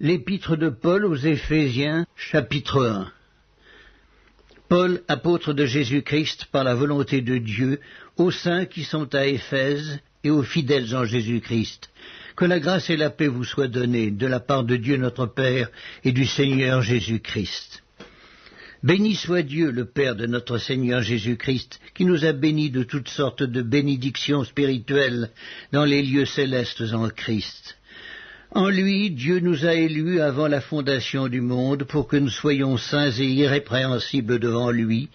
L'épître de Paul aux Éphésiens, chapitre 1. Paul, apôtre de Jésus-Christ par la volonté de Dieu, aux saints qui sont à Éphèse et aux fidèles en Jésus-Christ. Que la grâce et la paix vous soient données de la part de Dieu notre Père et du Seigneur Jésus-Christ. Béni soit Dieu, le Père de notre Seigneur Jésus-Christ, qui nous a bénis de toutes sortes de bénédictions spirituelles dans les lieux célestes en Christ. En lui, Dieu nous a élus avant la fondation du monde pour que nous soyons saints et irrépréhensibles devant lui,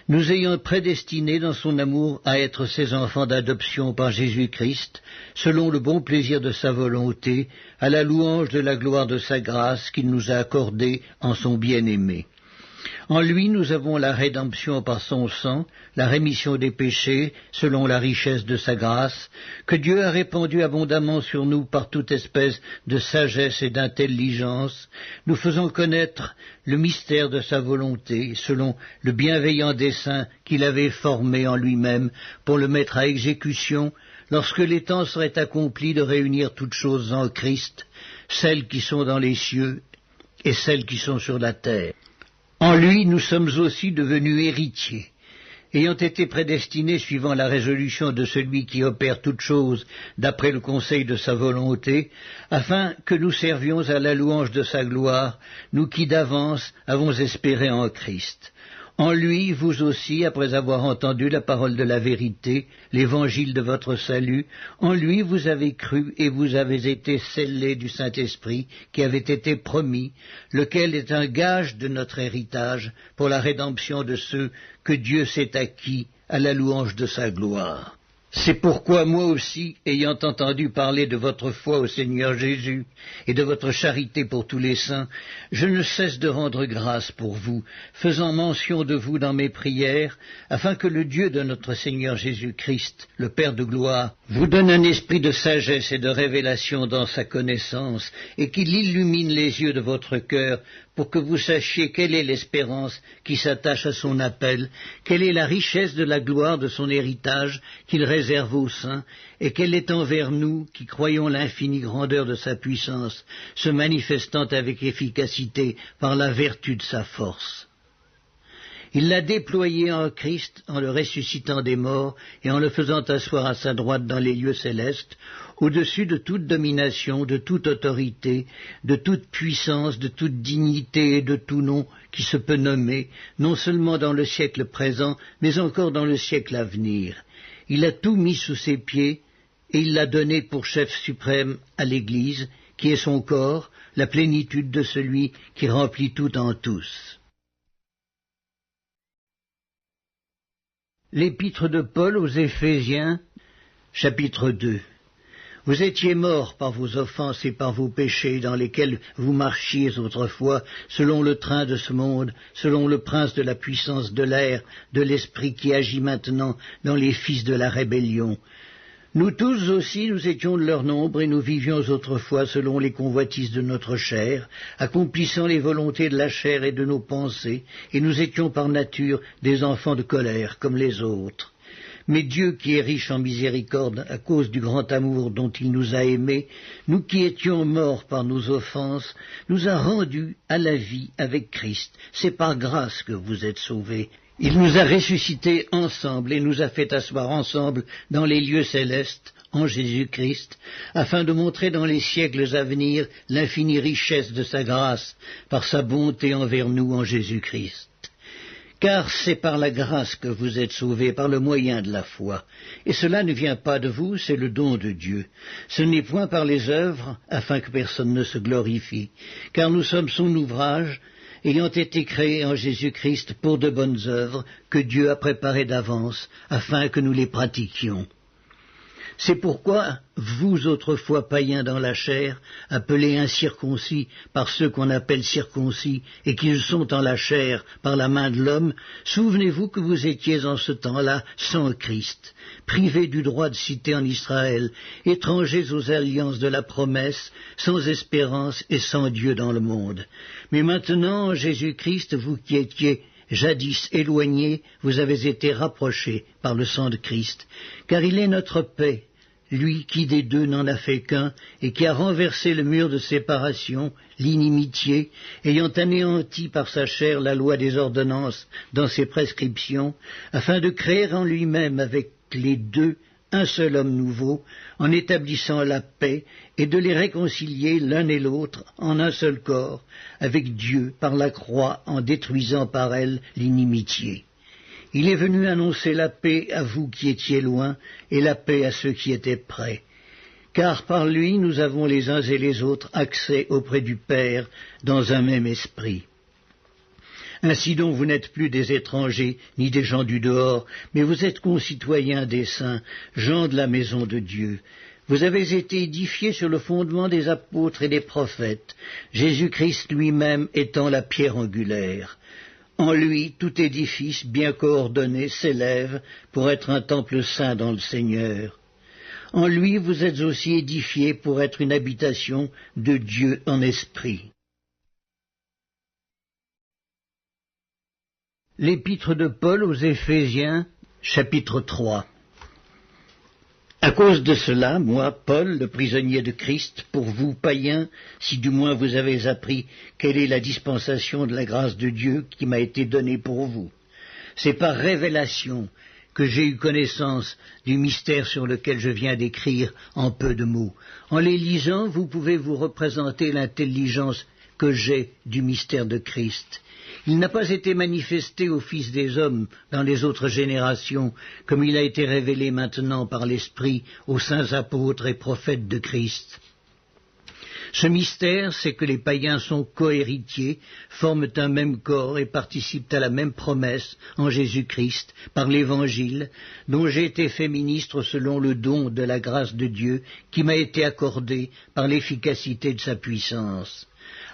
nous ayant prédestinés dans son amour à être ses enfants d'adoption par Jésus-Christ, selon le bon plaisir de sa volonté, à la louange de la gloire de sa grâce qu'il nous a accordée en son bien-aimé. En lui, nous avons la rédemption par son sang, la rémission des péchés, selon la richesse de sa grâce, que Dieu a répandue abondamment sur nous par toute espèce de sagesse et d'intelligence, nous faisant connaître le mystère de sa volonté, selon le bienveillant dessein qu'il avait formé en lui-même pour le mettre à exécution, lorsque les temps seraient accomplis de réunir toutes choses en Christ, celles qui sont dans les cieux et celles qui sont sur la terre. En lui, nous sommes aussi devenus héritiers, ayant été prédestinés suivant la résolution de celui qui opère toutes choses d'après le conseil de sa volonté, afin que nous servions à la louange de sa gloire, nous qui d'avance avons espéré en Christ. En lui, vous aussi, après avoir entendu la parole de la vérité, l'évangile de votre salut, en lui vous avez cru et vous avez été scellés du Saint-Esprit qui avait été promis, lequel est un gage de notre héritage pour la rédemption de ceux que Dieu s'est acquis à la louange de sa gloire. C'est pourquoi moi aussi, ayant entendu parler de votre foi au Seigneur Jésus et de votre charité pour tous les saints, je ne cesse de rendre grâce pour vous, faisant mention de vous dans mes prières, afin que le Dieu de notre Seigneur Jésus-Christ, le Père de gloire, vous donne un esprit de sagesse et de révélation dans sa connaissance, et qu'il illumine les yeux de votre cœur, pour que vous sachiez quelle est l'espérance qui s'attache à son appel, quelle est la richesse de la gloire de son héritage qu'il réserve aux saints, et quelle est envers nous, qui croyons l'infinie grandeur de sa puissance, se manifestant avec efficacité par la vertu de sa force. Il l'a déployé en Christ en le ressuscitant des morts et en le faisant asseoir à sa droite dans les lieux célestes, au-dessus de toute domination, de toute autorité, de toute puissance, de toute dignité et de tout nom qui se peut nommer, non seulement dans le siècle présent, mais encore dans le siècle à venir. Il a tout mis sous ses pieds et il l'a donné pour chef suprême à l'Église, qui est son corps, la plénitude de celui qui remplit tout en tous. L'épître de Paul aux Éphésiens, chapitre 2. Vous étiez morts par vos offenses et par vos péchés dans lesquels vous marchiez autrefois, selon le train de ce monde, selon le prince de la puissance de l'air, de l'esprit qui agit maintenant dans les fils de la rébellion. Nous tous aussi, nous étions de leur nombre et nous vivions autrefois selon les convoitises de notre chair, accomplissant les volontés de la chair et de nos pensées, et nous étions par nature des enfants de colère comme les autres. Mais Dieu, qui est riche en miséricorde à cause du grand amour dont il nous a aimés, nous qui étions morts par nos offenses, nous a rendus à la vie avec Christ. C'est par grâce que vous êtes sauvés. Il nous a ressuscités ensemble et nous a fait asseoir ensemble dans les lieux célestes, en Jésus-Christ, afin de montrer dans les siècles à venir l'infinie richesse de sa grâce, par sa bonté envers nous en Jésus-Christ. Car c'est par la grâce que vous êtes sauvés, par le moyen de la foi. Et cela ne vient pas de vous, c'est le don de Dieu. Ce n'est point par les œuvres, afin que personne ne se glorifie. Car nous sommes son ouvrage, ayant été créés en Jésus-Christ pour de bonnes œuvres, que Dieu a préparées d'avance, afin que nous les pratiquions. C'est pourquoi, vous autrefois païens dans la chair, appelés incirconcis par ceux qu'on appelle circoncis, et qui sont en la chair par la main de l'homme, souvenez-vous que vous étiez en ce temps-là sans Christ, privés du droit de cité en Israël, étrangers aux alliances de la promesse, sans espérance et sans Dieu dans le monde. Mais maintenant, en Jésus-Christ, vous qui étiez jadis éloignés, vous avez été rapprochés par le sang de Christ, car il est notre paix, lui qui des deux n'en a fait qu'un, et qui a renversé le mur de séparation, l'inimitié, ayant anéanti par sa chair la loi des ordonnances dans ses prescriptions, afin de créer en lui-même avec les deux un seul homme nouveau, en établissant la paix, et de les réconcilier l'un et l'autre en un seul corps, avec Dieu par la croix, en détruisant par elle l'inimitié. Il est venu annoncer la paix à vous qui étiez loin, et la paix à ceux qui étaient près. Car par lui nous avons les uns et les autres accès auprès du Père dans un même esprit. Ainsi donc vous n'êtes plus des étrangers, ni des gens du dehors, mais vous êtes concitoyens des saints, gens de la maison de Dieu. Vous avez été édifiés sur le fondement des apôtres et des prophètes, Jésus-Christ lui-même étant la pierre angulaire. En lui, tout édifice bien coordonné s'élève pour être un temple saint dans le Seigneur. En lui, vous êtes aussi édifiés pour être une habitation de Dieu en esprit. L'épître de Paul aux Éphésiens, chapitre 3. À cause de cela, moi, Paul, le prisonnier de Christ, pour vous, païens, si du moins vous avez appris quelle est la dispensation de la grâce de Dieu qui m'a été donnée pour vous. C'est par révélation que j'ai eu connaissance du mystère sur lequel je viens d'écrire en peu de mots. En les lisant, vous pouvez vous représenter l'intelligence que j'ai du mystère de Christ. Il n'a pas été manifesté aux fils des hommes dans les autres générations, comme il a été révélé maintenant par l'Esprit aux saints apôtres et prophètes de Christ. Ce mystère, c'est que les païens sont cohéritiers, forment un même corps et participent à la même promesse en Jésus-Christ par l'Évangile, dont j'ai été fait ministre selon le don de la grâce de Dieu qui m'a été accordé par l'efficacité de sa puissance.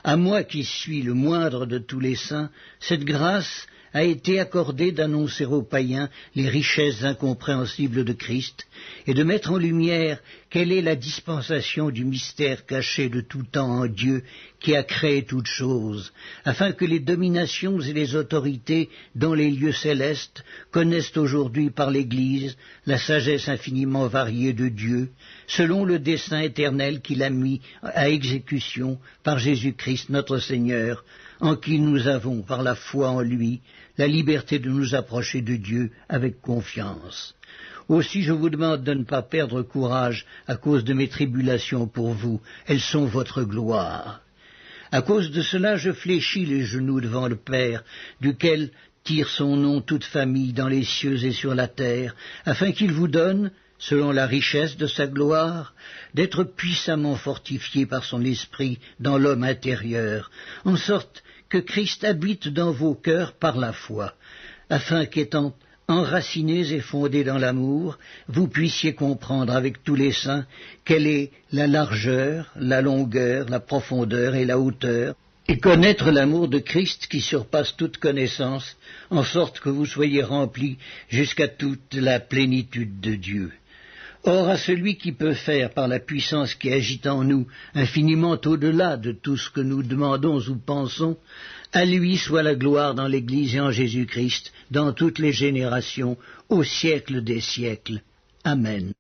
À moi qui suis le moindre de tous les saints, cette grâce a été accordée d'annoncer aux païens les richesses incompréhensibles de Christ et de mettre en lumière quelle est la dispensation du mystère caché de tout temps en Dieu qui a créé toutes choses, afin que les dominations et les autorités dans les lieux célestes connaissent aujourd'hui par l'Église la sagesse infiniment variée de Dieu, selon le dessein éternel qu'il a mis à exécution par Jésus-Christ notre Seigneur, en qui nous avons, par la foi en lui, la liberté de nous approcher de Dieu avec confiance. Aussi je vous demande de ne pas perdre courage à cause de mes tribulations pour vous, elles sont votre gloire. À cause de cela je fléchis les genoux devant le Père, duquel tire son nom toute famille dans les cieux et sur la terre, afin qu'il vous donne, selon la richesse de sa gloire, d'être puissamment fortifié par son esprit dans l'homme intérieur, en sorte que Christ habite dans vos cœurs par la foi, afin qu'étant enracinés et fondés dans l'amour, vous puissiez comprendre avec tous les saints quelle est la largeur, la longueur, la profondeur et la hauteur, et connaître l'amour de Christ qui surpasse toute connaissance, en sorte que vous soyez remplis jusqu'à toute la plénitude de Dieu. Or, à celui qui peut faire, par la puissance qui agit en nous, infiniment au-delà de tout ce que nous demandons ou pensons, à lui soit la gloire dans l'Église et en Jésus-Christ, dans toutes les générations, au siècle des siècles. Amen.